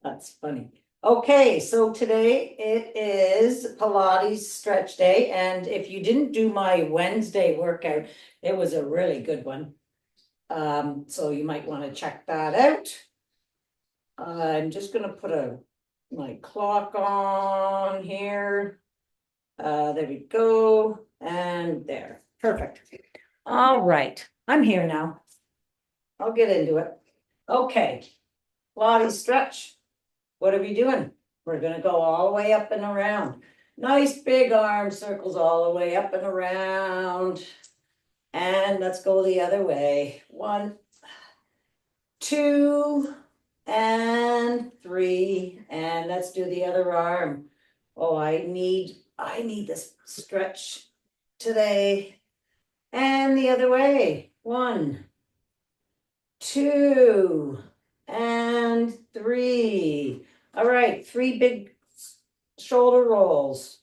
That's funny. Okay, so today it is Pilates stretch day, and if you didn't do my Wednesday workout, it was a really good one. So you might want to check that out. I'm just gonna put my clock on here. There we go, and there, perfect. All right, I'm here now. I'll get into it. Okay, Pilates stretch. What are we doing? We're gonna go all the way up and around. Nice big arm circles all the way up and around. And let's go the other way. 1, 2, and 3. And let's do the other arm. Oh, I need this stretch today. And the other way. 1, 2, and 3. All right, 3 big shoulder rolls.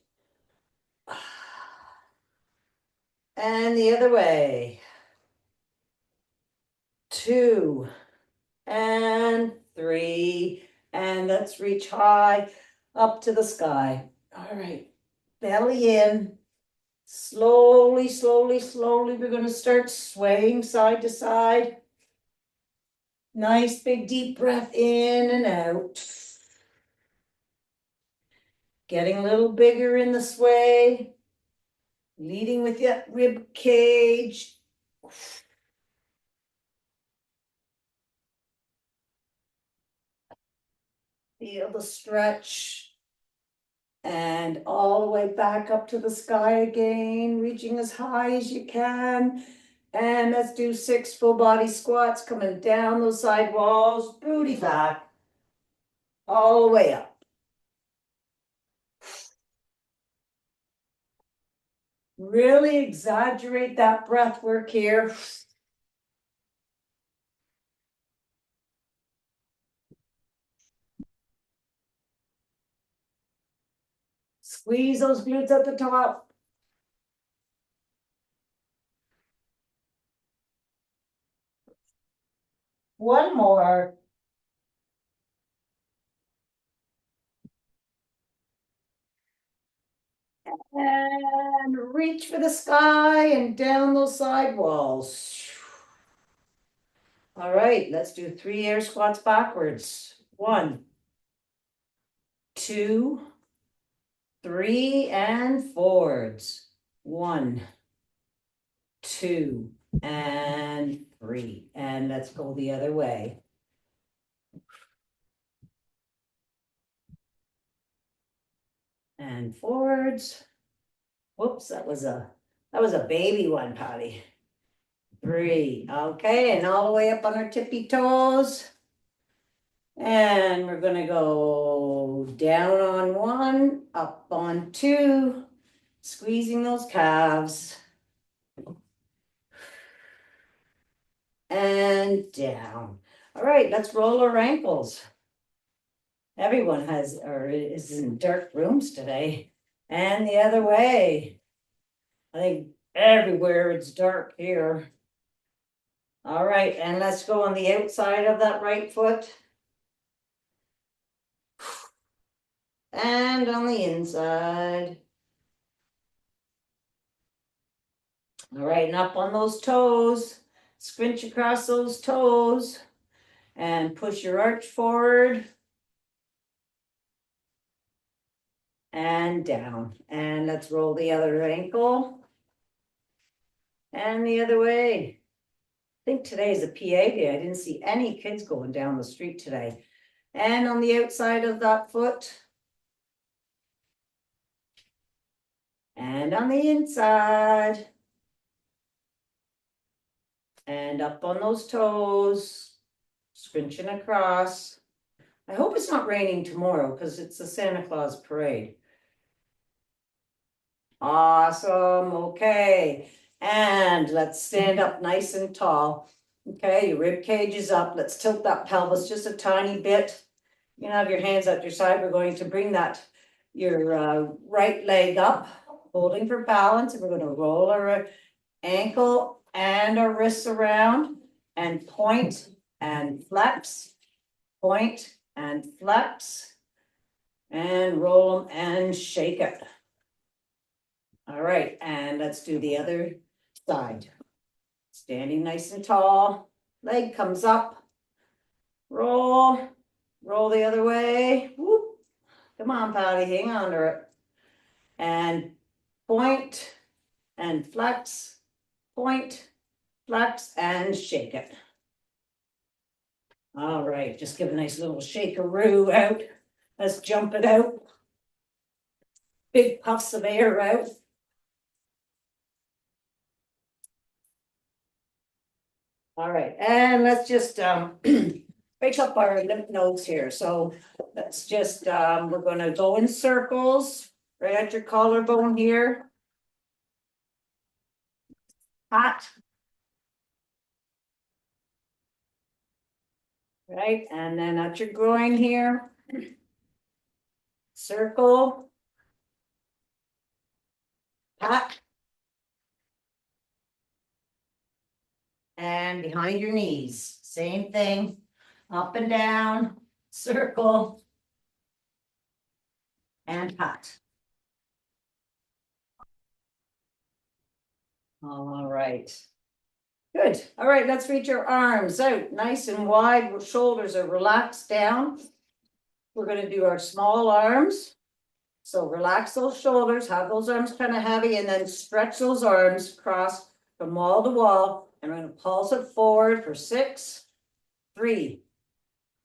And the other way. 2, and 3. And let's reach high up to the sky. All right, belly in. Slowly, slowly, slowly, we're going to start swaying side to side. Nice big deep breath in and out. Getting a little bigger in the sway. Leading with your rib cage. Feel the stretch. And all the way back up to the sky again, reaching as high as you can. And let's do 6 full body squats, coming down those side walls, booty back, all the way up. Really exaggerate that breath work here. Squeeze those glutes at the top. One more. And reach for the sky and down those side walls. All right, let's do 3 air squats backwards. 1, 2, 3, and forwards. 1, 2, and 3. And let's go the other way. And forwards. Whoops, that was a baby one, Patty. 3. Okay, and all the way up on our tippy toes. And we're gonna go down on 1, up on 2, squeezing those calves. And down. All right, let's roll our ankles. Everyone is in dark rooms today. And the other way. I think everywhere it's dark here. All right, and let's go on the outside of that right foot. And on the inside. All right, and up on those toes. Scrunch across those toes. And push your arch forward. And down. And let's roll the other ankle. And the other way. I think today is a PA day. I didn't see any kids going down the street today. And on the outside of that foot. And on the inside. And up on those toes. Scrunching across. I hope it's not raining tomorrow because it's the Santa Claus parade. Awesome. Okay. And let's stand up nice and tall. Okay, your rib cage is up. Let's tilt that pelvis just a tiny bit. You can have your hands at your side. We're going to bring your right leg up, holding for balance. And we're going to roll our ankle and bend our wrists around and point and flex, point and flex, and roll them and shake it. All right, and let's do the other side. Standing nice and tall, leg comes up, roll, roll the other way. Whoop. Come on, Patty, hang on to it. And point and flex, point, flex, and shake it. All right, just give a nice little shakeroo out. Let's jump it out. Big puffs of air out. All right, and let's just break up our lymph nodes here. So let's just we're gonna go in circles right at your collarbone here. Hot. Right, and then at your groin here. Circle. Hot. And behind your knees, same thing, up and down, circle, and hot. All right. Good. All right, let's reach our arms out nice and wide. Shoulders are relaxed down. We're going to do our small arms. So relax those shoulders, have those arms kind of heavy, and then stretch those arms across from wall to wall. And we're going to pulse it forward for 6, 3,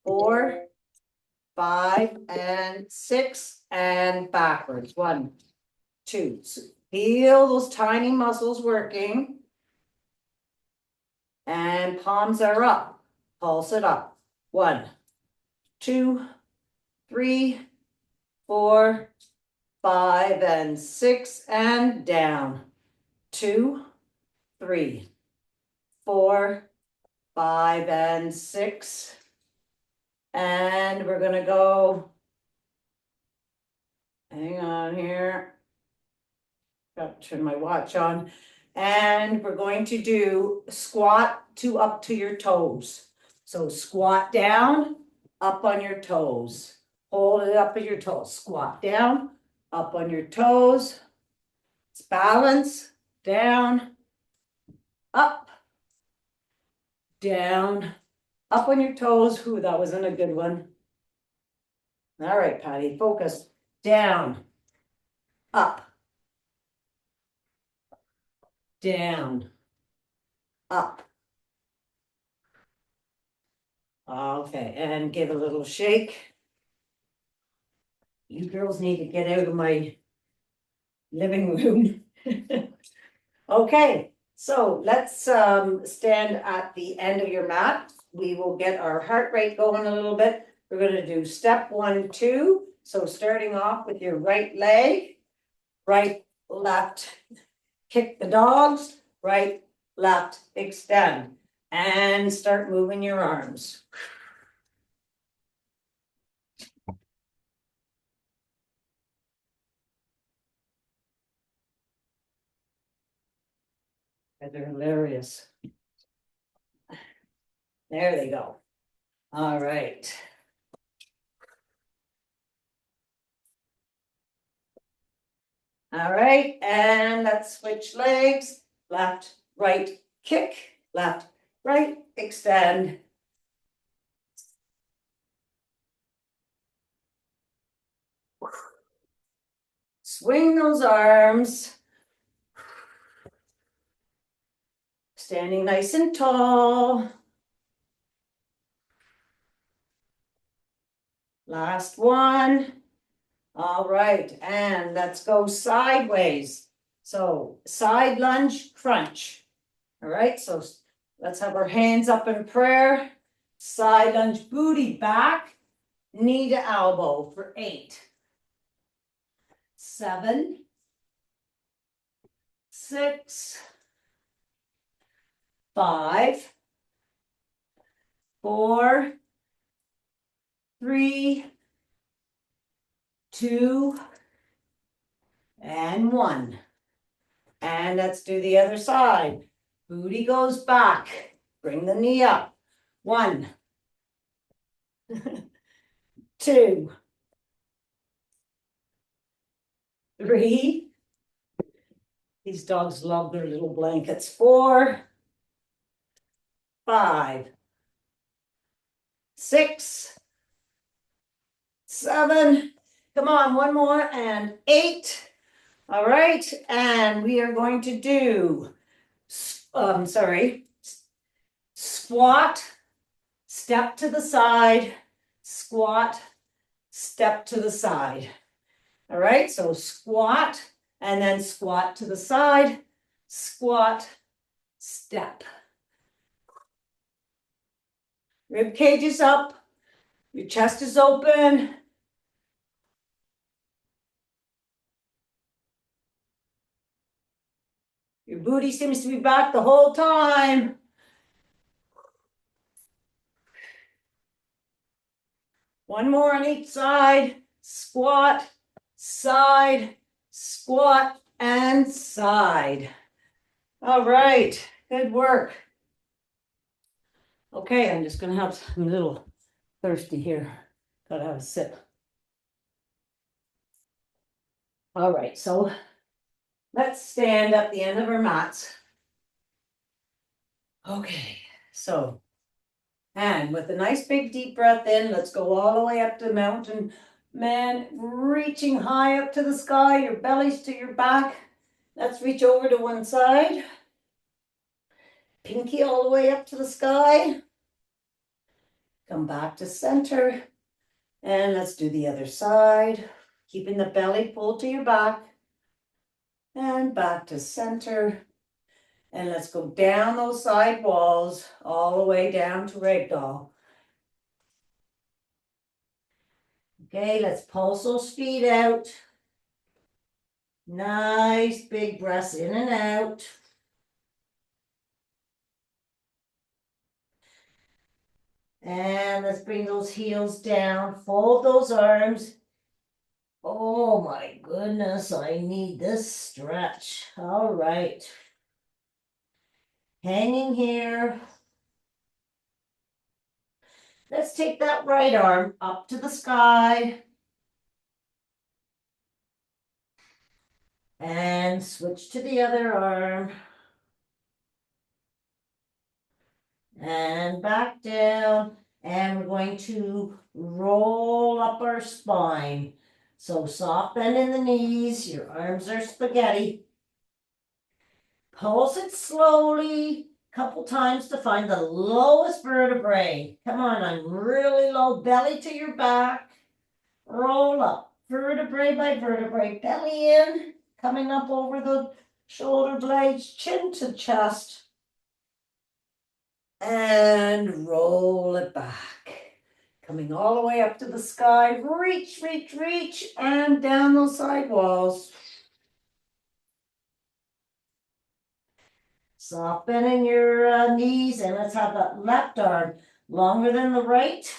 4, 5, and 6, and backwards. 1, 2. So feel those tiny muscles working. And palms are up. Pulse it up. 1, 2, 3, 4, 5, and 6, and down. 2, 3, 4, 5, and 6. And we're gonna go. Hang on here. Got to turn my watch on. And we're going to do squat to up to your toes. So squat down, up on your toes. Hold it up at your toes. Squat down, up on your toes. It's balance, down, up, down, up on your toes. Ooh, that wasn't a good one. All right, Patty, focus. Down, up, down, up. Okay, and give a little shake. You girls need to get out of my living room. Okay, so let's stand at the end of your mat. We will get our heart rate going a little bit. We're going to do step 1, 2. So starting off with your right leg, right, left, kick the dogs, right, left, extend, and start moving your arms. They're hilarious. There they go. All right. All right, and let's switch legs. Left, right, kick, left, right, extend. Swing those arms. Standing nice and tall. Last one. All right, and let's go sideways. So side lunge, crunch. All right, so let's have our hands up in prayer. Side lunge, booty back, knee to elbow for 8, 7, 6, 5, 4, 3, 2, and 1. And let's do the other side. Booty goes back. Bring the knee up. 1, 2, 3. These dogs love their little blankets. 4, 5, 6, 7. Come on, one more, and 8. All right, and we are going to do, squat, step to the side, squat, step to the side. All right, so squat, and then squat to the side, squat, step. Rib cage is up, your chest is open. Your booty seems to be back the whole time. One more on each side. Squat, side, squat, and side. All right, good work. Okay, I'm just gonna have some little thirsty here. Gotta have a sip. All right, so let's stand up the end of our mats. Okay, so, and with a nice big deep breath in, let's go all the way up to the mountain. Man, reaching high up to the sky, your belly's to your back. Let's reach over to one side. Pinky all the way up to the sky. Come back to center. And let's do the other side. Keeping the belly pulled to your back. And back to center. And let's go down those side walls all the way down to ragdoll. Okay, let's pulse those feet out. Nice big breaths in and out. And let's bring those heels down. Fold those arms. Oh my goodness, I need this stretch. All right. Hanging here. Let's take that right arm up to the sky. And switch to the other arm. And back down. And we're going to roll up our spine. So soft bend in the knees. Your arms are spaghetti. Pulse it slowly, a couple times to find the lowest vertebrae. Come on, I'm really low. Belly to your back. Roll up, vertebrae by vertebrae. Belly in, coming up over the shoulder blades, chin to chest. And roll it back. Coming all the way up to the sky. Reach, reach, reach, and down those side walls. Soft bend in your knees, and let's have that left arm longer than the right.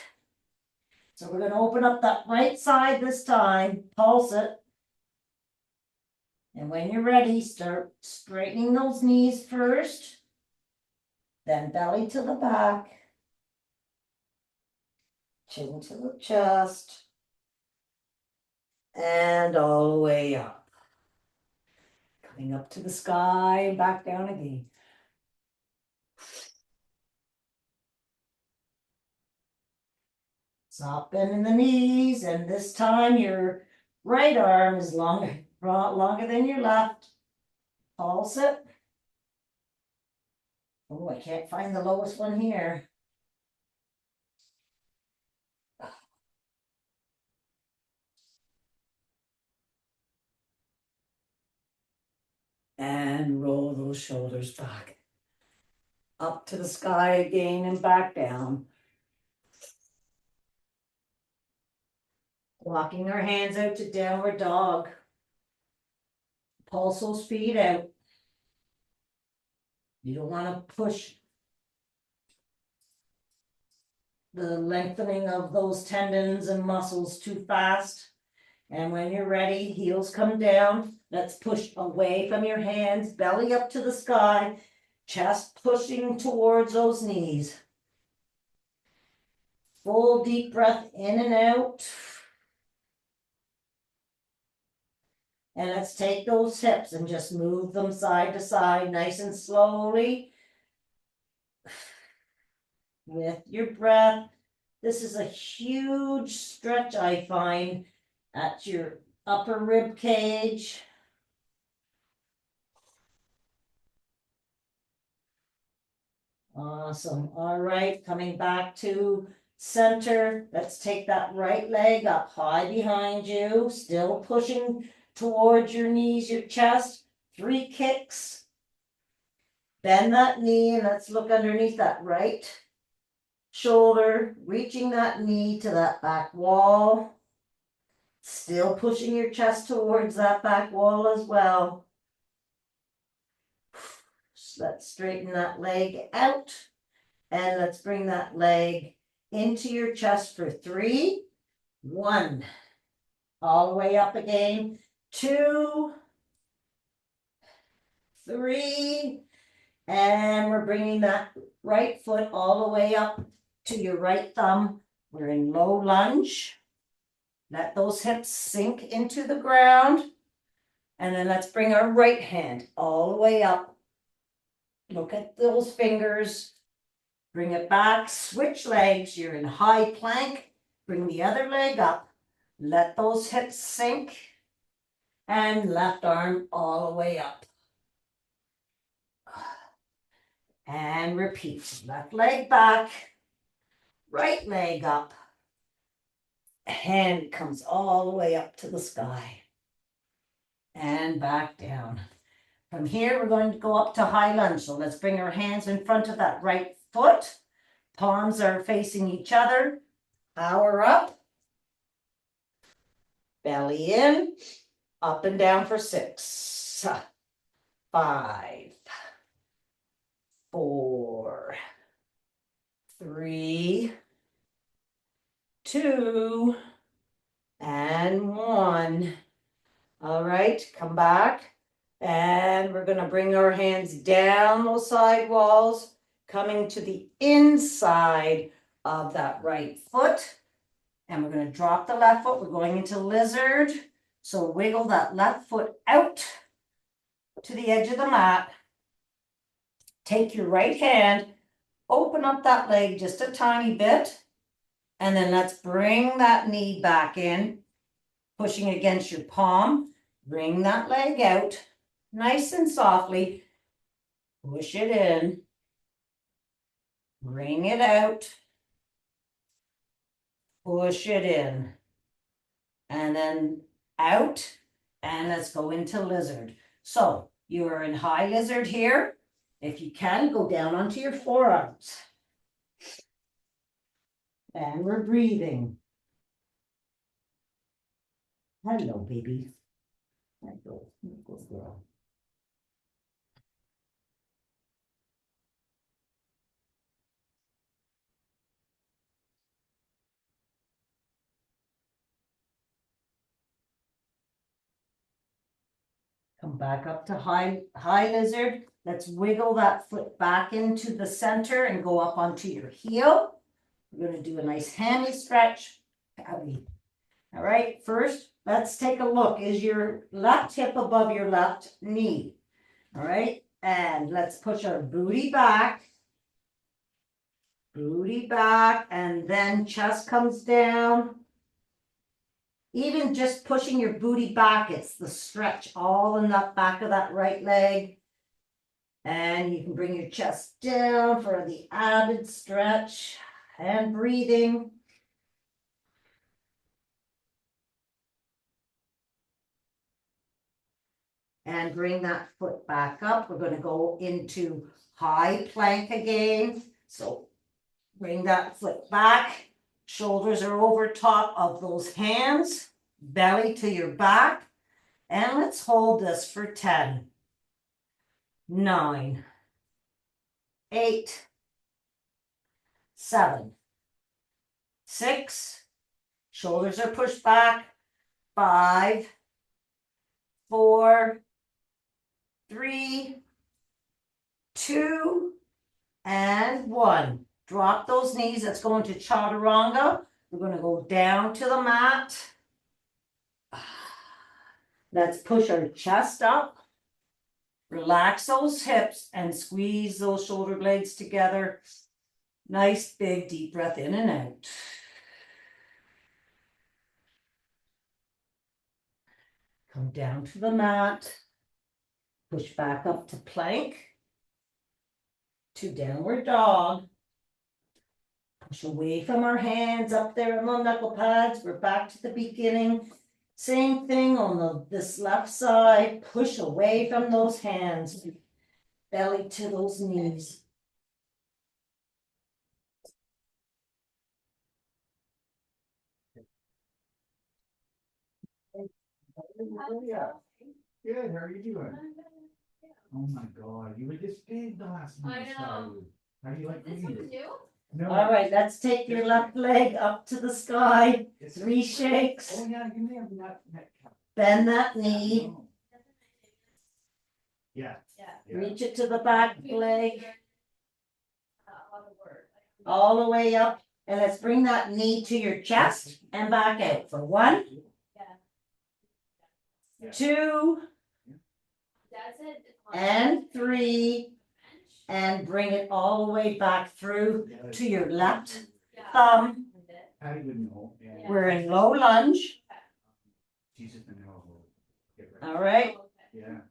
So we're going to open up that right side this time, pulse it. And when you're ready, start straightening those knees first, then belly to the back, chin to the chest, and all the way up. Coming up to the sky and back down again. Soft bend in the knees, and this time your right arm is longer than your left. Pulse it. Oh, I can't find the lowest one here. And roll those shoulders back. Up to the sky again and back down. Walking our hands out to downward dog. Pulse those feet out. You don't want to push the lengthening of those tendons and muscles too fast. And when you're ready, heels come down. Let's push away from your hands, belly up to the sky. Chest pushing towards those knees. Full deep breath in and out. And let's take those hips and just move them side to side, nice and slowly. With your breath. This is a huge stretch, I find, at your upper rib cage. Awesome. All right, coming back to center. Let's take that right leg up high behind you, still pushing towards your knees, your chest. 3 kicks. Bend that knee and let's look underneath that right shoulder, reaching that knee to that back wall. Still pushing your chest towards that back wall as well. So let's straighten that leg out. And let's bring that leg into your chest for 3. 1. All the way up again. 2. 3. And we're bringing that right foot all the way up to your right thumb. We're in low lunge. Let those hips sink into the ground. And then let's bring our right hand all the way up. Look at those fingers. Bring it back. Switch legs. You're in high plank. Bring the other leg up. Let those hips sink. And left arm all the way up. And repeat. Left leg back. Right leg up. Hand comes all the way up to the sky. And back down. From here, we're going to go up to high lunge. So let's bring our hands in front of that right foot. Palms are facing each other. Power up. Belly in. Up and down for 6. 5. 4. 3. 2. And 1. All right, come back. And we're going to bring our hands down those side walls, coming to the inside of that right foot. And we're going to drop the left foot. We're going into lizard. So wiggle that left foot out to the edge of the mat. Take your right hand, open up that leg just a tiny bit. And then let's bring that knee back in, pushing against your palm. Bring that leg out, nice and softly. Push it in. Bring it out. Push it in. And then out. And let's go into lizard. So you are in high lizard here. If you can, go down onto your forearms. And we're breathing. Hello, baby. Go, girl. Come back up to high lizard. Let's wiggle that foot back into the center and go up onto your heel. We're going to do a nice hammy stretch. All right, first, let's take a look. Is your left hip above your left knee? All right, and let's push our booty back. Booty back, and then chest comes down. Even just pushing your booty back, it's the stretch all in that back of that right leg. And you can bring your chest down for the added stretch and breathing. And bring that foot back up. We're going to go into high plank again. So bring that foot back. Shoulders are over top of those hands. Belly to your back. And let's hold this for 10, 9, 8, 7, 6. Shoulders are pushed back. 5, 4, 3, 2, and 1. Drop those knees. Let's go into chaturanga. We're going to go down to the mat. Let's push our chest up. Relax those hips and squeeze those shoulder blades together. Nice big deep breath in and out. Come down to the mat. Push back up to plank. To downward dog. Push away from our hands up there on the knuckle pads. We're back to the beginning. Same thing on this left side. Push away from those hands. Belly to those knees. Good, how are you doing? Oh my God, you were just big the last time I saw you. How do you like me? No. All right, let's take your left leg up to the sky. 3 shakes. Oh yeah, you may have not met. Bend that knee. Yeah. Reach it to the back leg. All the way up. And let's bring that knee to your chest and back out for 1, 2, and 3. And bring it all the way back through to your left thumb. How do you know? Yeah. We're in low lunge. Jesus, I know. All right. Yeah.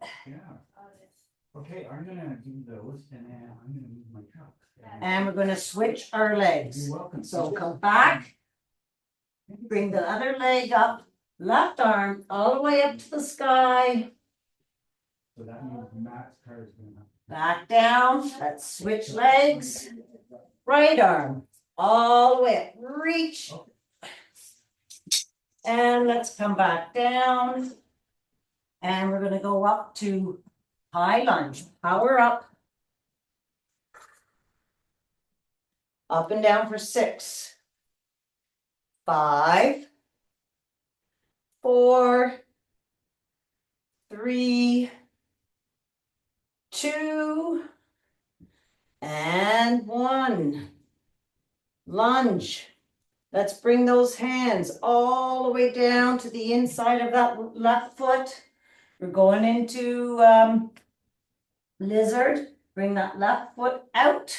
Okay, I'm gonna do those and then I'm gonna move my truck. And we're going to switch our legs. You're welcome. So come back. Bring the other leg up. Left arm all the way up to the sky. So that means Matt's car is gonna. Back down. Let's switch legs. Right arm all the way up. Reach. And let's come back down. And we're going to go up to high lunge. Power up. Up and down for 6, 5, 4, 3, 2, and 1. Lunge. Let's bring those hands all the way down to the inside of that left foot. We're going into lizard. Bring that left foot out.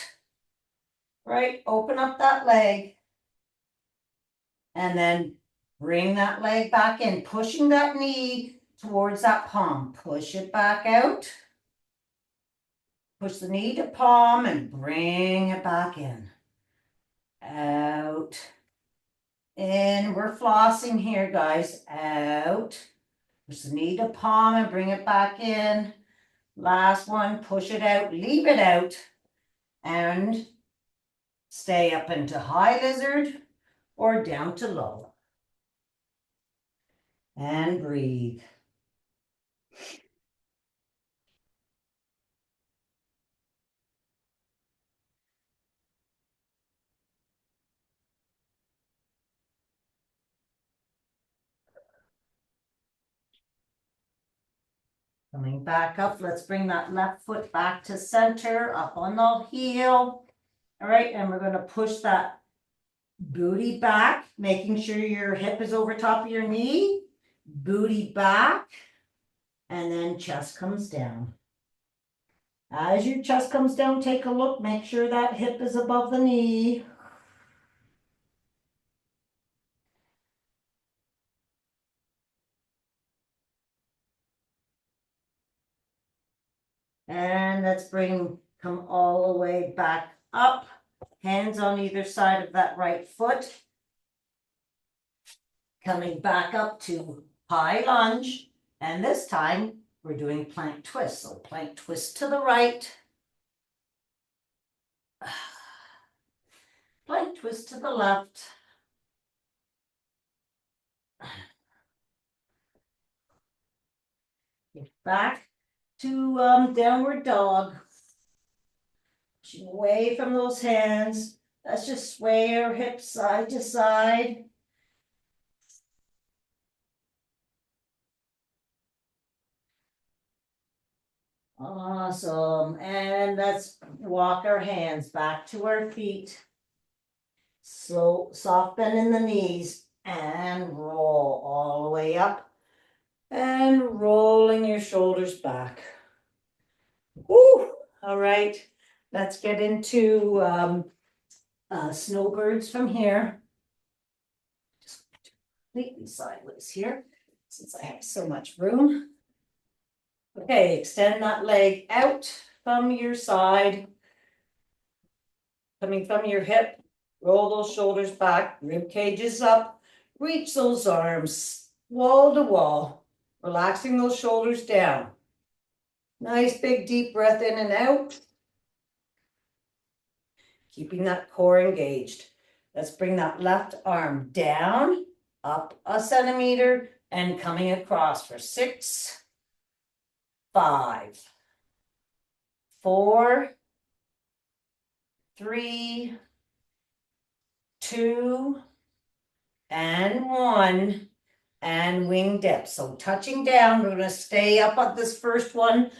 Right, open up that leg. And then bring that leg back in, pushing that knee towards that palm. Push it back out. Push the knee to palm and bring it back in. Out. In. We're flossing here, guys. Out. Push the knee to palm and bring it back in. Last one. Push it out. Leave it out. And stay up into high lizard or down to low. And breathe. Coming back up, let's bring that left foot back to center, up on the heel. All right, and we're going to push that booty back, making sure your hip is over top of your knee. Booty back, and then chest comes down. As your chest comes down, take a look, make sure that hip is above the knee. And let's come all the way back up. Hands on either side of that right foot. Coming back up to high lunge. And this time we're doing plank twist. So plank twist to the right. Plank twist to the left. Get back to downward dog. Pushing away from those hands. Let's just sway our hips side to side. Awesome. And let's walk our hands back to our feet. Slow, soft bend in the knees and roll all the way up and rolling your shoulders back. Woo! All right, let's get into snowbirds from here. Just completely sideways here since I have so much room. Okay, extend that leg out from your side, coming from your hip. Roll those shoulders back, rib cages up, reach those arms wall to wall, relaxing those shoulders down. Nice big deep breath in and out. Keeping that core engaged. Let's bring that left arm down, up a centimeter, and coming across for 6, 5, 4, 3, 2, and 1, and wing dip. So touching down, we're gonna stay up on this first one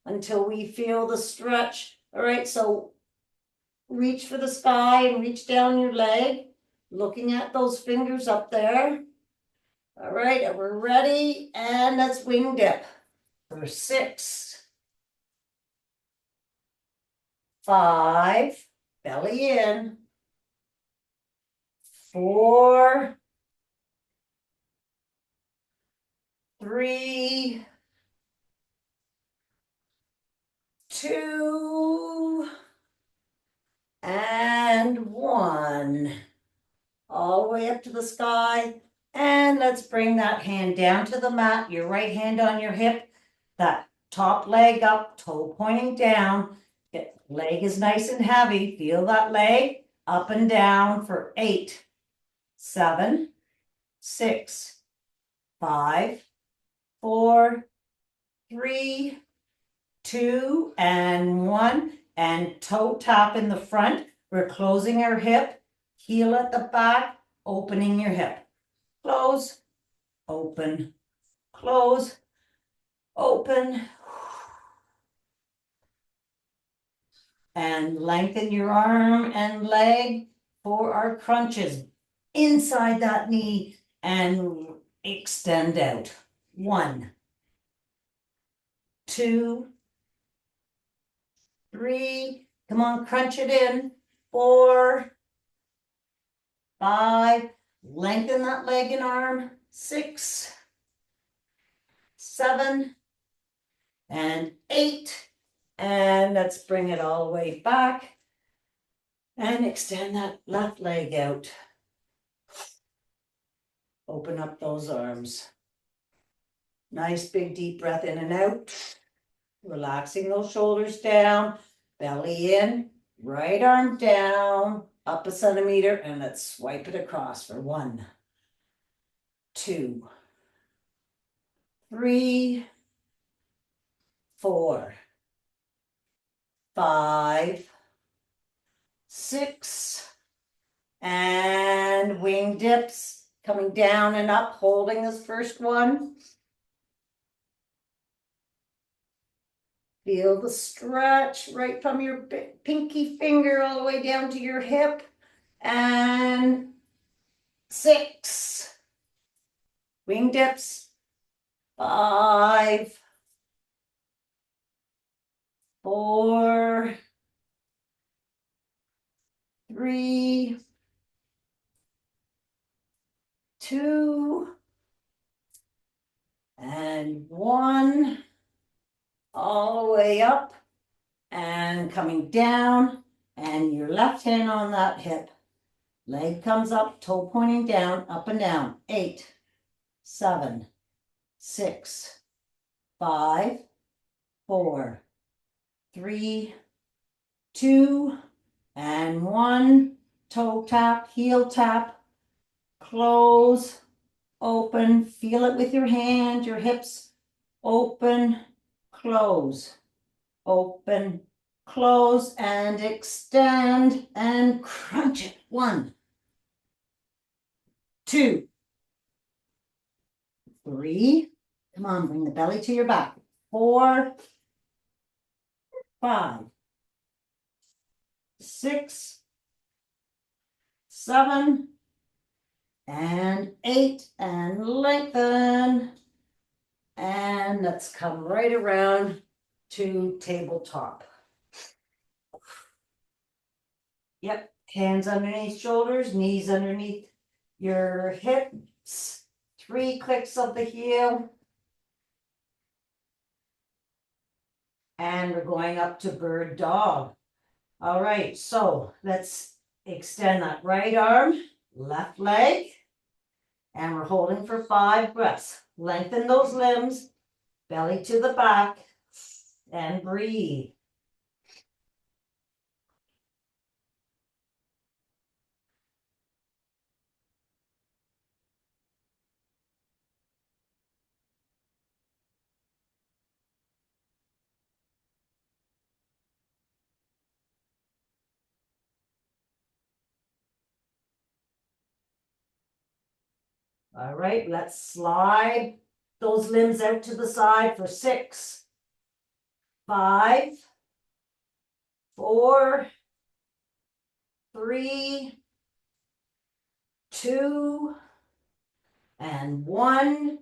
until we feel the stretch. All right, so reach for the sky and reach down your leg, looking at those fingers up there. All right, and we're ready, and let's wing dip for 6, 5, belly in, 4, 3, 2, and 1. All the way up to the sky. And let's bring that hand down to the mat, your right hand on your hip, that top leg up, toe pointing down. Leg is nice and heavy. Feel that leg up and down for 8, 7, 6, 5, 4, 3, 2, and 1. And toe tap in the front. We're closing our hip, heel at the back, opening your hip. Close, open, close, open. And lengthen your arm and leg for our crunches. Inside that knee and extend out. 1, 2, 3. Come on, crunch it in. 4, 5. Lengthen that leg and arm. 6, 7, and 8. And let's bring it all the way back and extend that left leg out. Open up those arms. Nice big deep breath in and out. Relaxing those shoulders down, belly in, right arm down, up a centimeter, and let's swipe it across for 1, 2, 3, 4, 5, 6, and wing dips, coming down and up, holding this first one. Feel the stretch right from your pinky finger all the way down to your hip. And 6, wing dips, 5, 4, 3, 2, and 1. All the way up and coming down, and your left hand on that hip. Leg comes up, toe pointing down, up and down. 8, 7, 6, 5, 4, 3, 2, and 1. Toe tap, heel tap, close, open, feel it with your hand, your hips, open, close, open, close, and extend, and crunch it. 1, 2, 3, come on, bring the belly to your back. 4, 5, 6, 7, and 8, and lengthen. And let's come right around to tabletop. Yep, hands underneath shoulders, knees underneath your hips, 3 clicks of the heel. And we're going up to bird dog. All right, so let's extend that right arm, left leg, and we're holding for 5 breaths. Lengthen those limbs, belly to the back, and breathe. All right, let's slide those limbs out to the side for 6, 5, 4, 3, 2, and 1.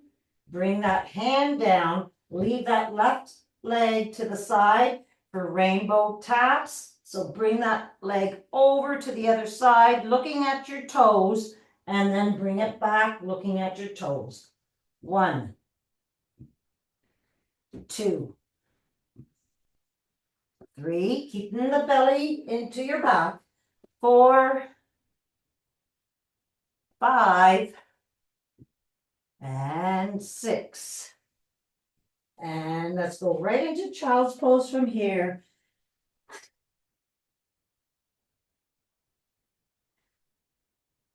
Bring that hand down. Leave that left leg to the side for rainbow taps. So bring that leg over to the other side, looking at your toes, and then bring it back, looking at your toes. 1, 2, 3, keeping the belly into your back. 4, 5, and 6. And let's go right into child's pose from here.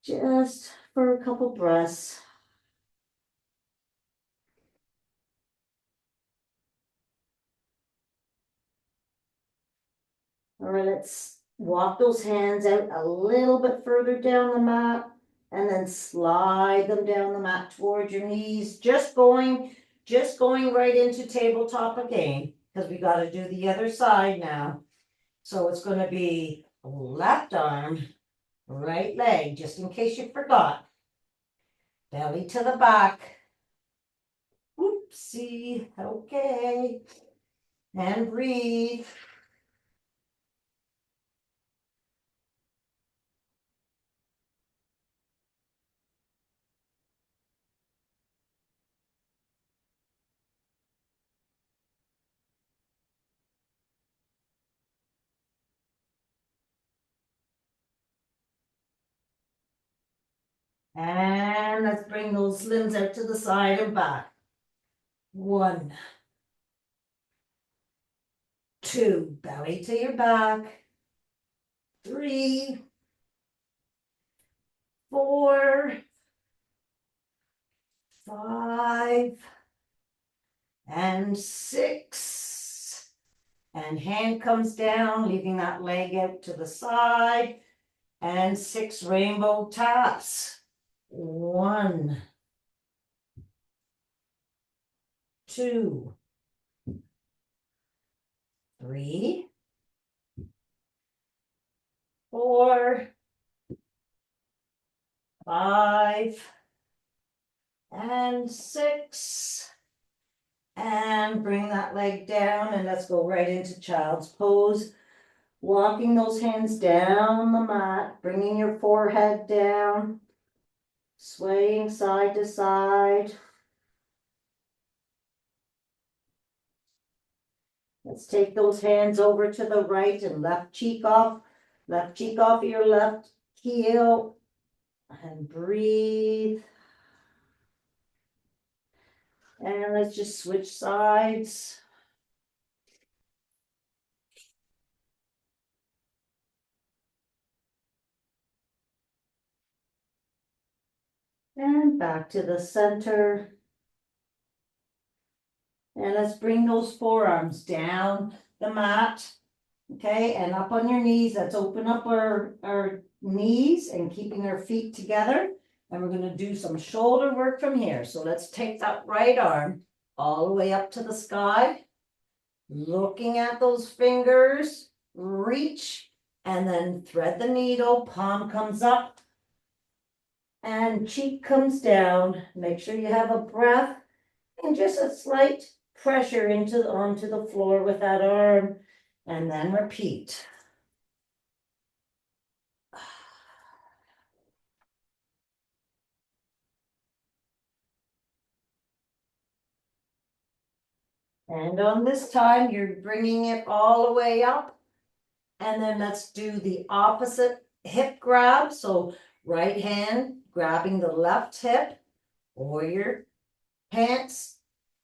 Just for a couple breaths. All right, let's walk those hands out a little bit further down the mat and then slide them down the mat towards your knees. Just going right into tabletop again, because we got to do the other side now. So it's going to be left arm, right leg, just in case you forgot. Belly to the back. Oopsie, okay. And breathe. And let's bring those limbs out to the side and back. 1, 2, belly to your back. 3, 4, 5, and 6. And hand comes down, leaving that leg out to the side. And 6 rainbow taps. 1, 2, 3, 4, 5, and 6. And bring that leg down and let's go right into child's pose. Walking those hands down the mat, bringing your forehead down, swaying side to side. Let's take those hands over to the right and left cheek off your left heel, and breathe. And let's just switch sides. And back to the center. And let's bring those forearms down the mat. Okay, and up on your knees. Let's open up our knees and keeping our feet together. And we're going to do some shoulder work from here. So let's take that right arm all the way up to the sky. looking at those fingers, reach, and then thread the needle, palm comes up, and cheek comes down. Make sure you have a breath, and just a slight pressure onto the floor with that arm, and then repeat. And on this time, you're bringing it all the way up. And then let's do the opposite hip grab. So right hand grabbing the left hip or your pants,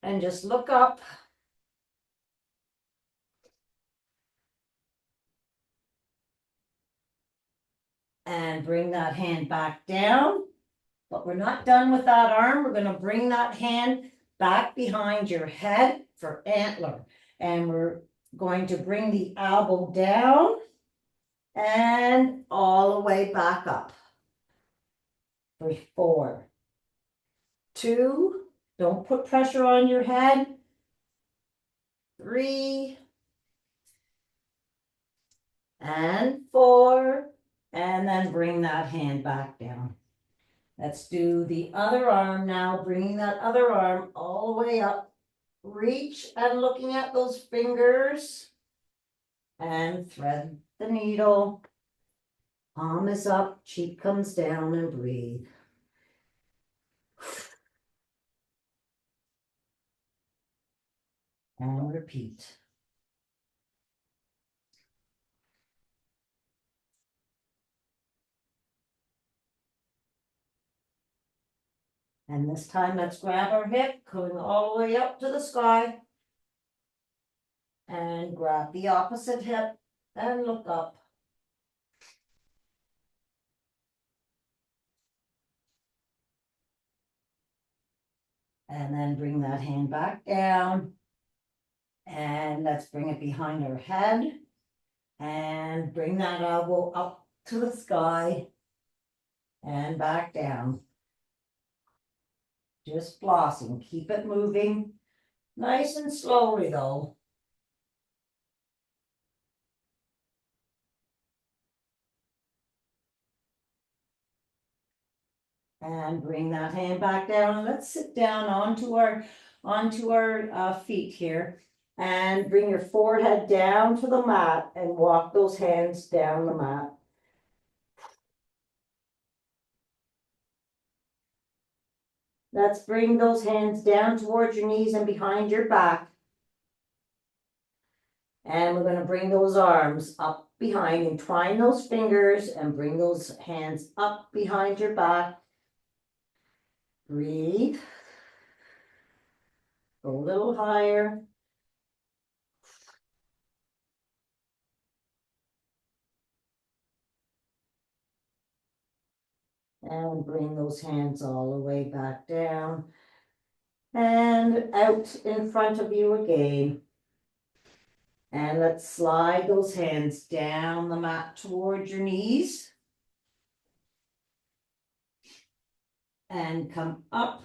and just look up. And bring that hand back down. But we're not done with that arm. We're going to bring that hand back behind your head for antler. And we're going to bring the elbow down and all the way back up. For 4, 2, don't put pressure on your head. 3, and 4, and then bring that hand back down. Let's do the other arm now, bringing that other arm all the way up. Reach and looking at those fingers, and thread the needle. Palm is up, cheek comes down, and breathe. And repeat. And this time, let's grab our hip, going all the way up to the sky. And grab the opposite hip and look up. And then bring that hand back down. And let's bring it behind our head. And bring that elbow up to the sky. And back down. Just flossing. Keep it moving. Nice and slowly though. And bring that hand back down. Let's sit down onto our feet here. And bring your forehead down to the mat and walk those hands down the mat. Let's bring those hands down towards your knees and behind your back. And we're going to bring those arms up behind, entwine those fingers and bring those hands up behind your back. Breathe. Go a little higher. And bring those hands all the way back down. And out in front of you again. And let's slide those hands down the mat towards your knees. And come up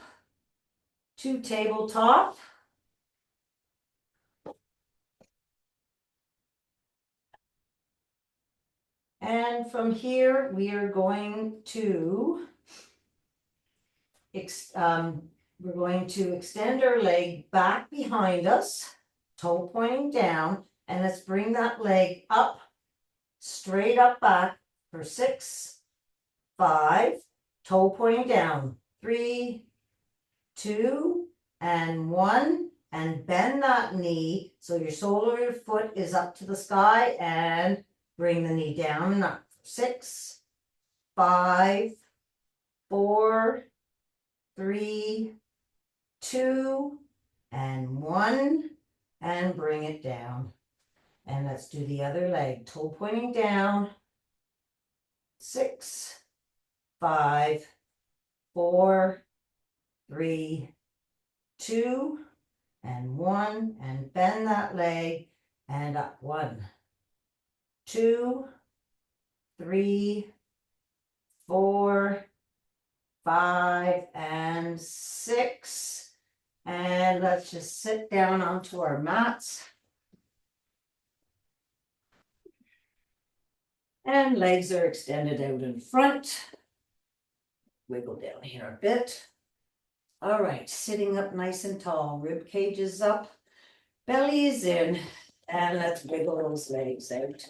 to tabletop. And from here, we are going to extend our leg back behind us, toe pointing down, and let's bring that leg up, straight up back for 6, 5, toe pointing down, 3, 2, and 1, and bend that knee so your sole of your foot is up to the sky, and bring the knee down and up. 6, 5, 4, 3, 2, and 1, and bring it down. And let's do the other leg. Toe pointing down. 6, 5, 4, 3, 2, and 1, and bend that leg and up. 1, 2, 3, 4, 5, and 6. And let's just sit down onto our mats. And legs are extended out in front. Wiggle down here a bit. All right, sitting up nice and tall, rib cage is up, belly is in, and let's wiggle those legs out.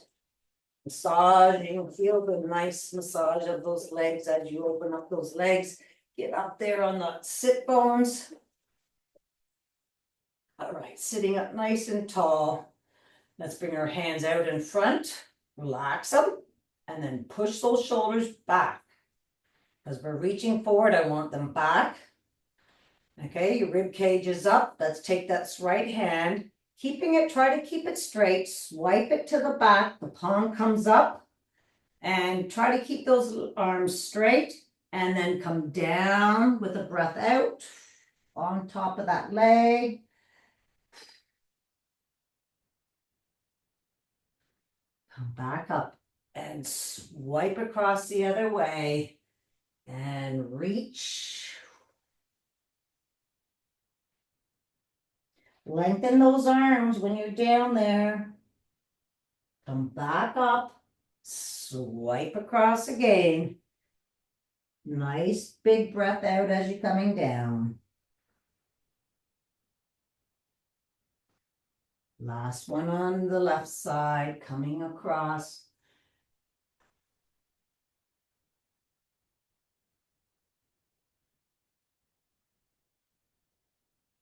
Massaging, feel the nice massage of those legs as you open up those legs. Get up there on the sit bones. All right, sitting up nice and tall. Let's bring our hands out in front, relax them, and then push those shoulders back. As we're reaching forward, I want them back. Okay, your rib cage is up. Let's take that right hand, keeping it, try to keep it straight, swipe it to the back, the palm comes up, and try to keep those arms straight, and then come down with a breath out on top of that leg. Come back up and swipe across the other way and reach. Lengthen those arms when you're down there. Come back up, swipe across again. Nice big breath out as you're coming down. Last one on the left side, coming across.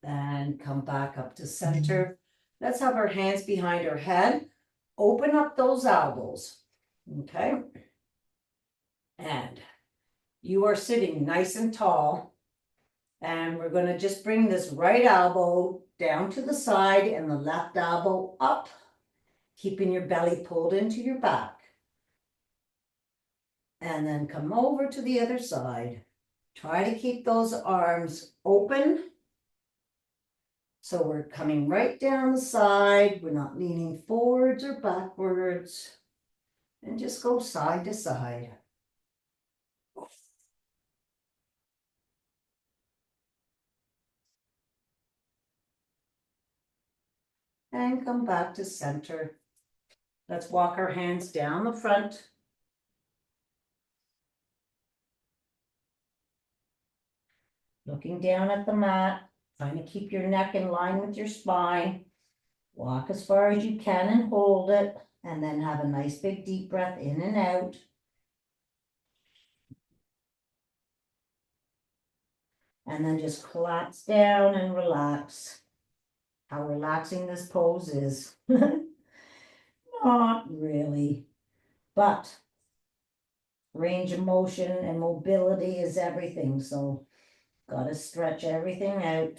And come back up to center. Let's have our hands behind our head. Open up those elbows, okay? And you are sitting nice and tall. And we're gonna just bring this right elbow down to the side and the left elbow up, keeping your belly pulled into your back. And then come over to the other side. Try to keep those arms open. So we're coming right down the side. We're not leaning forwards or backwards. And just go side to side. And come back to center. Let's walk our hands down the front. Looking down at the mat, trying to keep your neck in line with your spine. Walk as far as you can and hold it, and then have a nice big deep breath in and out. And then just collapse down and relax. How relaxing this pose is. Not really, but range of motion and mobility is everything, so gotta stretch everything out.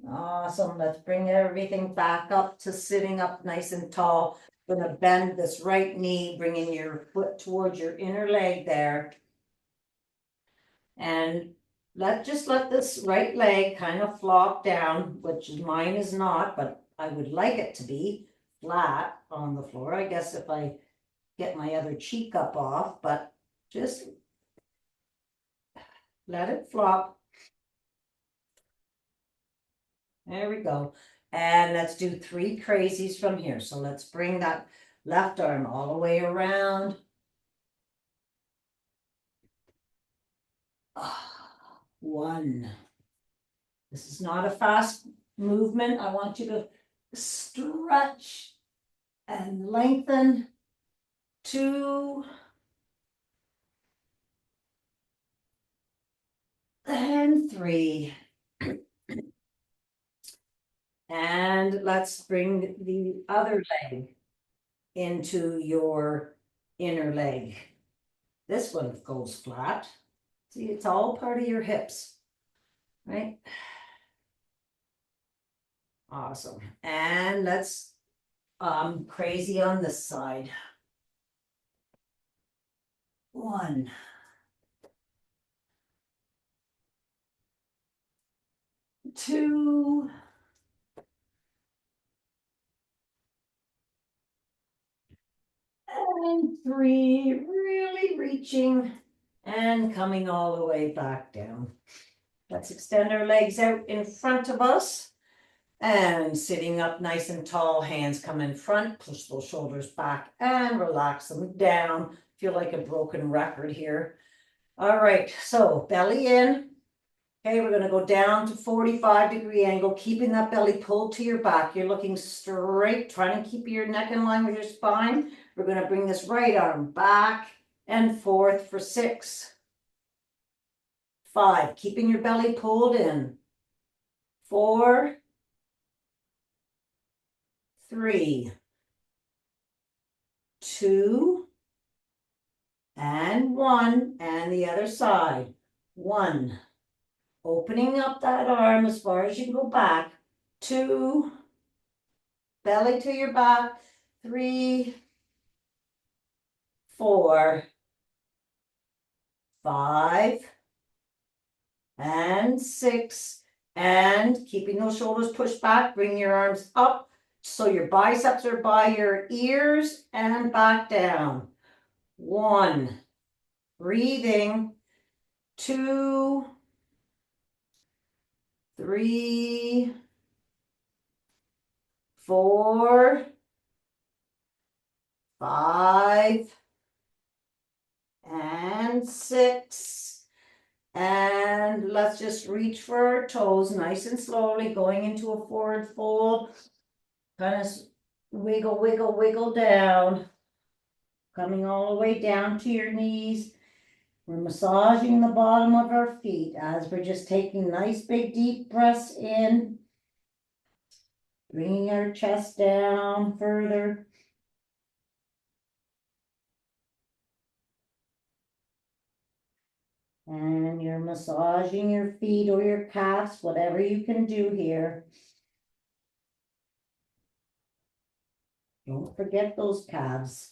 Awesome, let's bring everything back up to sitting up nice and tall. Gonna bend this right knee, bringing your foot towards your inner leg there. And let this right leg kind of flop down, which mine is not, but I would like it to be flat on the floor. I guess if I get my other cheek up off, but just let it flop. There we go. And let's do 3 crazies from here. So let's bring that left arm all the way around. 1. This is not a fast movement. I want you to stretch and lengthen. 2. And 3. And let's bring the other leg into your inner leg. This one goes flat. See, it's all part of your hips, right? Awesome. And let's crazy on this side. 1. 2. And 3, really reaching and coming all the way back down. Let's extend our legs out in front of us. And sitting up nice and tall, hands come in front, push those shoulders back and relax them down. Feel like a broken record here. All right, so belly in. Okay, we're gonna go down to 45-degree angle, keeping that belly pulled to your back. You're looking straight, trying to keep your neck in line with your spine. We're gonna bring this right arm back and forth for 6, 5, keeping your belly pulled in. 4, 3, 2, and 1, and the other side. 1, opening up that arm as far as you can go back. 2, belly to your back. 3, 4, 5, and 6, and keeping those shoulders pushed back, bring your arms up so your biceps are by your ears and back down. 1, breathing. 2, 3, 4, 5, and 6. And let's just reach for our toes nice and slowly, going into a forward fold. Kind of wiggle, wiggle, wiggle down. Coming all the way down to your knees. We're massaging the bottom of our feet as we're just taking nice big deep breaths in. Bringing our chest down further. And you're massaging your feet or your calves, whatever you can do here. Don't forget those calves.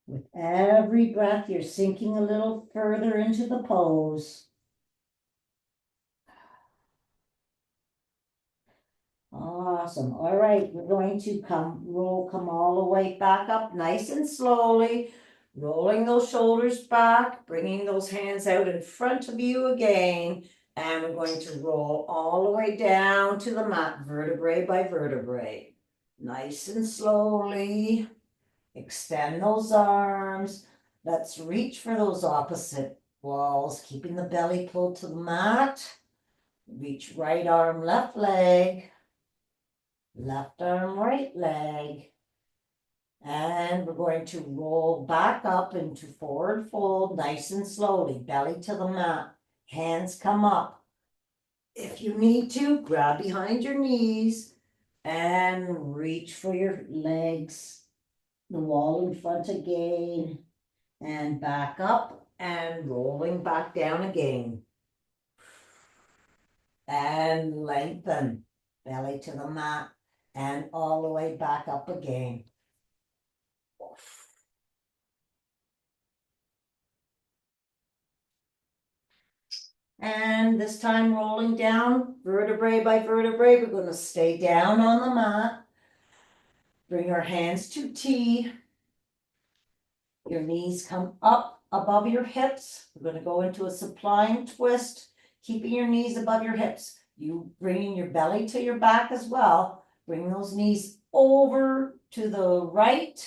With every breath, you're sinking a little further into the pose. Awesome. All right, we're going to come all the way back up nice and slowly, rolling those shoulders back, bringing those hands out in front of you again, and we're going to roll all the way down to the mat, vertebrae by vertebrae. Nice and slowly, extend those arms. Let's reach for those opposite walls, keeping the belly pulled to the mat. Reach right arm, left leg. Left arm, right leg. And we're going to roll back up into forward fold, nice and slowly, belly to the mat. Hands come up. If you need to, grab behind your knees and reach for your legs. The wall in front again. And back up and rolling back down again. And lengthen, belly to the mat. And all the way back up again. And this time rolling down, vertebrae by vertebrae, we're going to stay down on the mat. Bring our hands to T. Your knees come up above your hips. We're going to go into a supine twist, keeping your knees above your hips. You bringing your belly to your back as well. Bring those knees over to the right.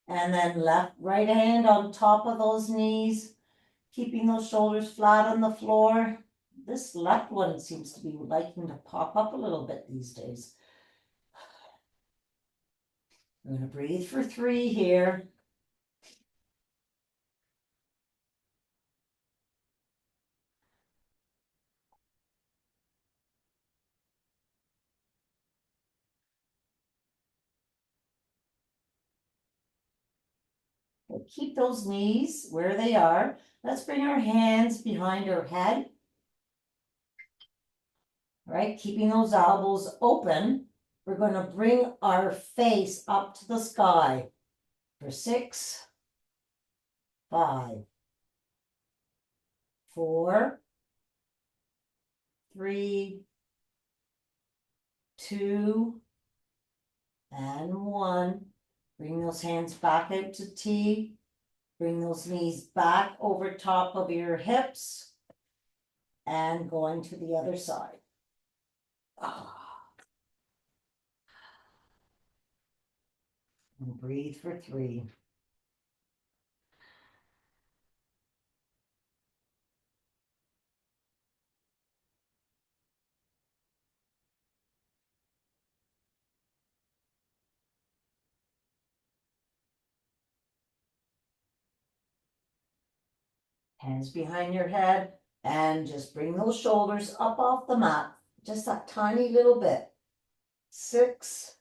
And then right hand on top of those knees. Keeping those shoulders flat on the floor. This left one seems to be liking to pop up a little bit these days. I'm going to breathe for 3 here. We'll keep those knees where they are. Let's bring our hands behind our head. All right, keeping those elbows open. We're going to bring our face up to the sky for 6, 5, 4, 3, 2, and 1. Bring those hands back out to T. Bring those knees back over top of your hips. And going to the other side. And breathe for 3. Hands behind your head and just bring those shoulders up off the mat. Just that tiny little bit. 6,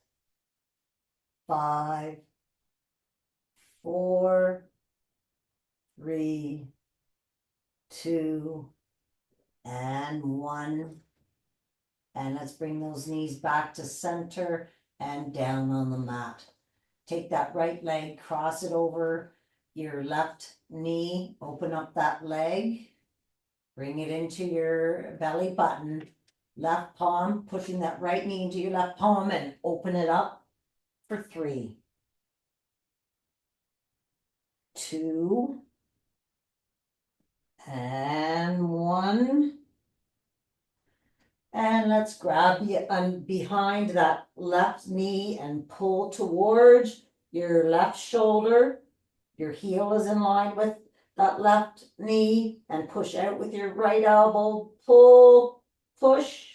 5, 4, 3, 2, and 1. And let's bring those knees back to center and down on the mat. Take that right leg, cross it over your left knee, open up that leg, bring it into your belly button, left palm, pushing that right knee into your left palm and open it up for 3, 2, and 1. And let's grab you behind that left knee and pull towards your left shoulder. Your heel is in line with that left knee and push out with your right elbow. Pull, push,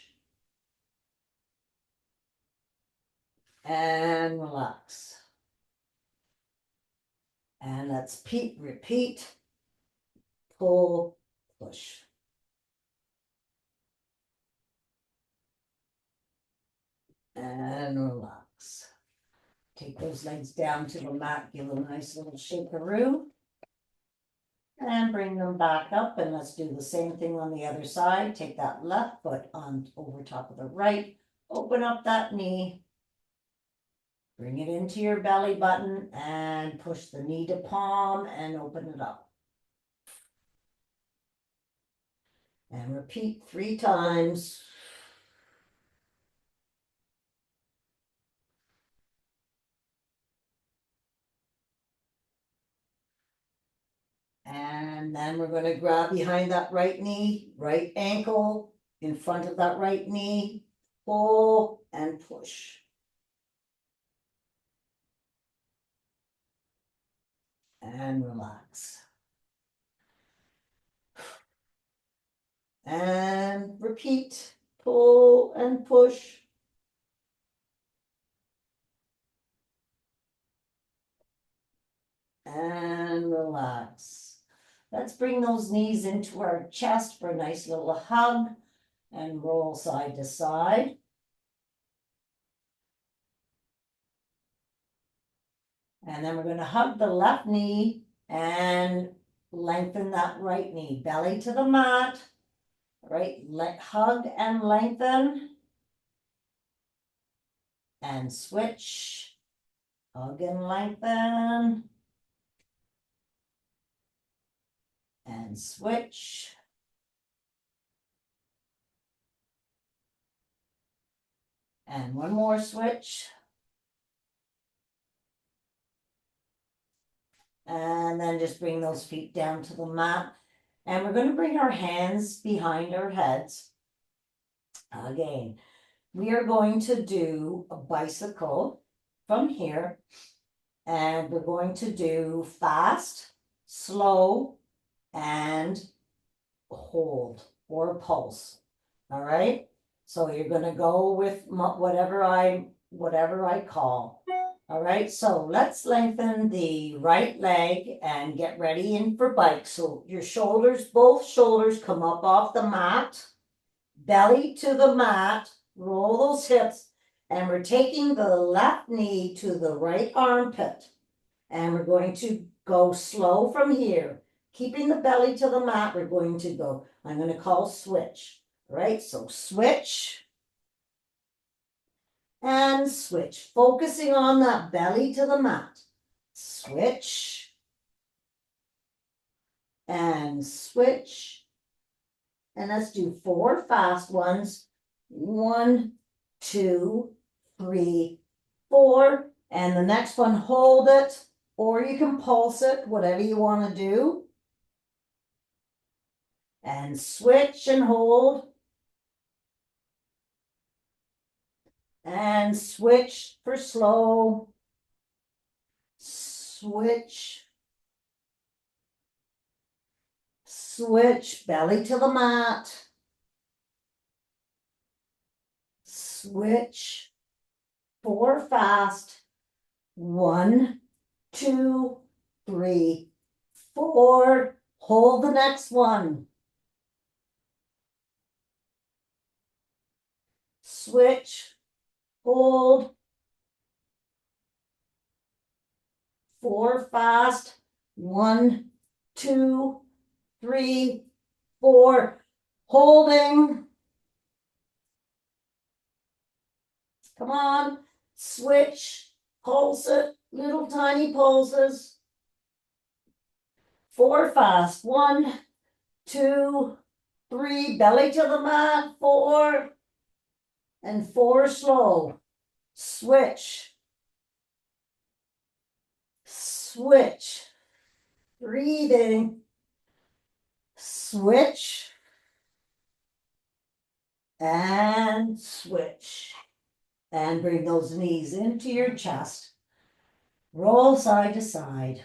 and relax. And let's repeat. Pull, push. And relax. Take those legs down to the mat, give them a nice little shakeroo. And bring them back up, and let's do the same thing on the other side. Take that left foot on over top of the right, open up that knee, bring it into your belly button and push the knee to palm and open it up. And repeat 3 times. And then we're going to grab behind that right knee, right ankle, in front of that right knee, pull and push. And relax. And repeat, pull and push. And relax. Let's bring those knees into our chest for a nice little hug and roll side to side. And then we're going to hug the left knee and lengthen that right knee. Belly to the mat. Right, hug and lengthen. And switch. Hug and lengthen. And switch. And one more switch. And then just bring those feet down to the mat. And we're going to bring our hands behind our heads. Again, we are going to do a bicycle from here. And we're going to do fast, slow, and hold or pulse. All right. So you're going to go with whatever I call. All right. So let's lengthen the right leg and get ready in for bike. So your shoulders, both shoulders come up off the mat, belly to the mat, roll those hips, and we're taking the left knee to the right armpit. And we're going to go slow from here. Keeping the belly to the mat, we're going to go, I'm going to call switch. All right, so switch and switch. Focusing on that belly to the mat. Switch and switch. And let's do 4 fast ones. 1, 2, 3, 4. And the next one, hold it. or you can pulse it, whatever you want to do. And switch and hold. And switch for slow. Switch. Switch, belly to the mat. Switch. 4 fast. 1, 2, 3, 4. Hold the next one. Switch. Hold. 4 fast. 1, 2, 3, 4. Holding. Come on. Switch. Pulse it. Little tiny pulses. 4 fast. 1, 2, 3. Belly to the mat. 4. And 4 slow. Switch. Switch. Breathing. Switch. And switch. And bring those knees into your chest. Roll side to side.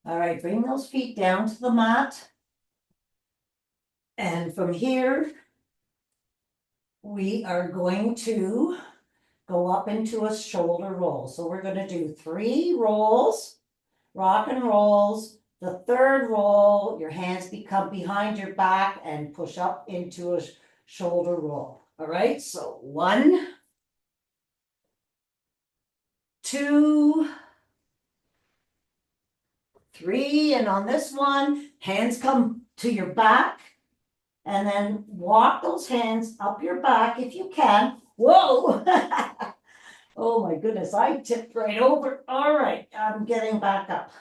All right, bring those feet down to the mat. And from here, we are going to go up into a shoulder roll. So we're going to do 3 rolls, rock and rolls. The third roll, your hands become behind your back and push up into a shoulder roll. All right, so 1, 2, 3, and on this one, hands come to your back, and then walk those hands up your back if you can. Whoa! Oh my goodness, I tipped right over. All right, I'm getting back up.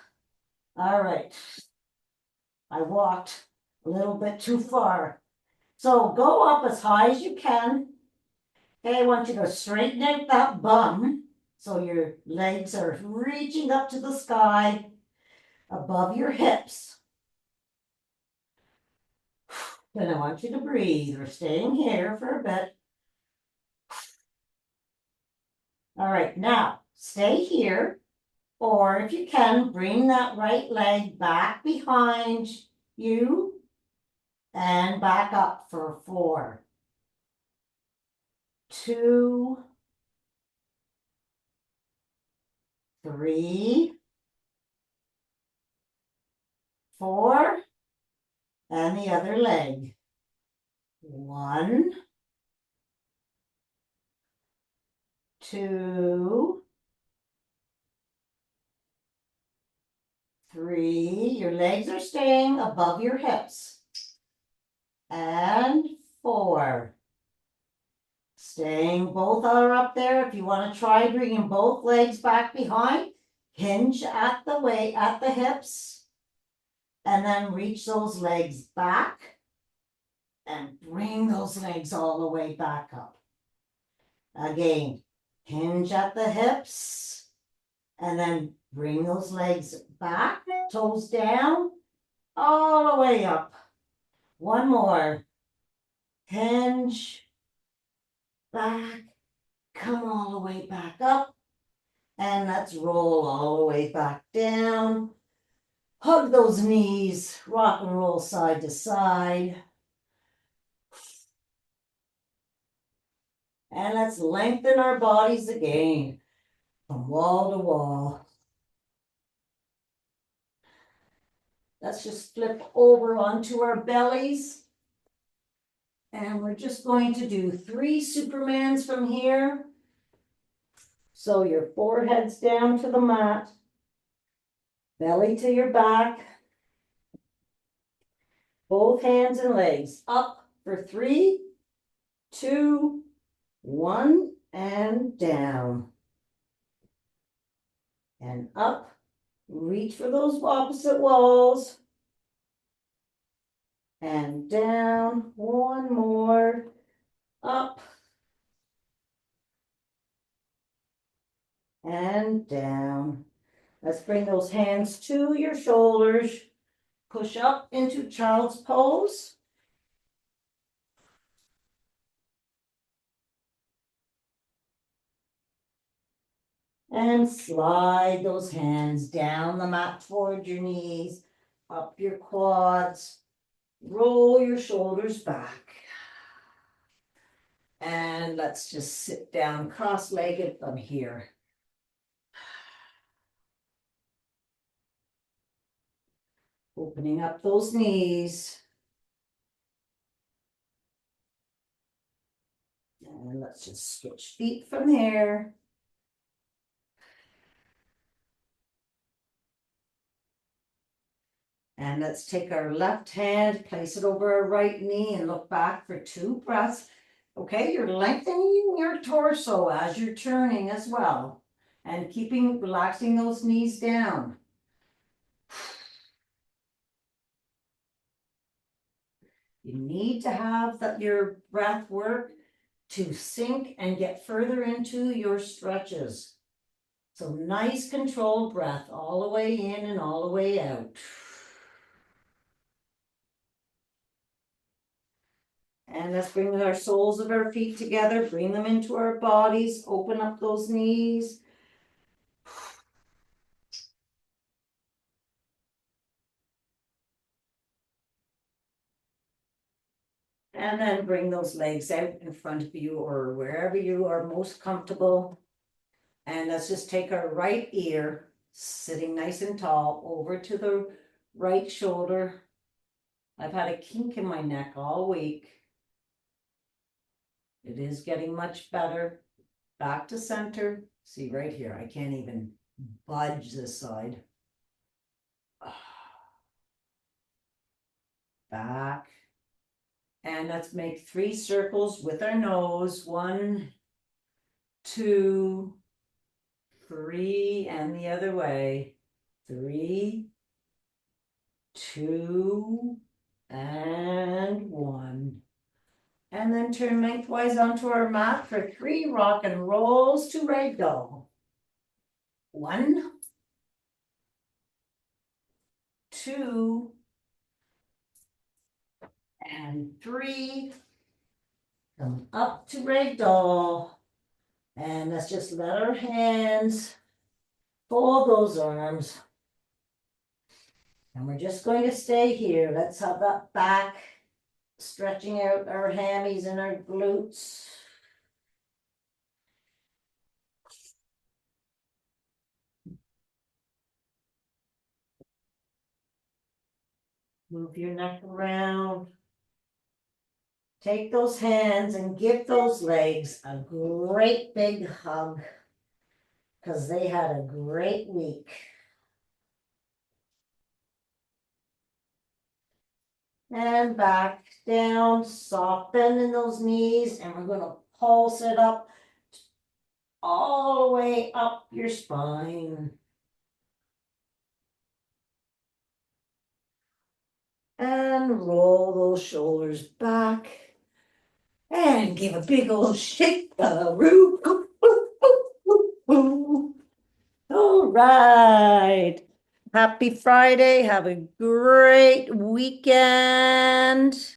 All right. I walked a little bit too far. So go up as high as you can. Okay, I want you to straighten out that bum so your legs are reaching up to the sky above your hips. Then I want you to breathe. We're staying here for a bit. All right, now stay here, or if you can, bring that right leg back behind you and back up for 4, 2, 3, 4, and the other leg. 1, 2, 3. Your legs are staying above your hips. And 4. Staying, both are up there. If you want to try bringing both legs back behind, hinge at the hips, and then reach those legs back and bring those legs all the way back up. Again, hinge at the hips, and then bring those legs back, toes down, all the way up. One more. Hinge, back, come all the way back up, and let's roll all the way back down. Hug those knees, rock and roll side to side. And let's lengthen our bodies again from wall to wall. Let's just flip over onto our bellies. And we're just going to do 3 Supermans from here. So your forehead's down to the mat, belly to your back, both hands and legs up for 3, 2, 1, and down. And up, reach for those opposite walls. And down, one more, up, and down. Let's bring those hands to your shoulders. Push up into child's pose. And slide those hands down the mat toward your knees, up your quads. Roll your shoulders back. And let's just sit down cross-legged from here. Opening up those knees. And let's just switch feet from there. And let's take our left hand, place it over our right knee and look back for 2 breaths. Okay, you're lengthening your torso as you're turning as well. And relaxing those knees down. You need to have your breath work to sink and get further into your stretches. So nice controlled breath all the way in and all the way out. And let's bring our soles of our feet together, bring them into our bodies, open up those knees. And then bring those legs out in front of you or wherever you are most comfortable. And let's just take our right ear, sitting nice and tall, over to the right shoulder. I've had a kink in my neck all week. It is getting much better. Back to center. See right here, I can't even budge this side. Back. And let's make 3 circles with our nose. 1, 2, 3, and the other way. 3, 2, and 1. And then turn lengthwise onto our mat for 3 rock and rolls to ragdoll. 1, 2, and 3. Come up to ragdoll. And let's just let our hands fold those arms. And we're just going to stay here. Let's have that back, stretching out our hammies and our glutes. Move your neck around. Take those hands and give those legs a great big hug because they had a great week. And back down, soft bend in those knees, and we're going to pulse it up all the way up your spine. And roll those shoulders back. And give a big old shake the roof. All right. Happy Friday. Have a great weekend.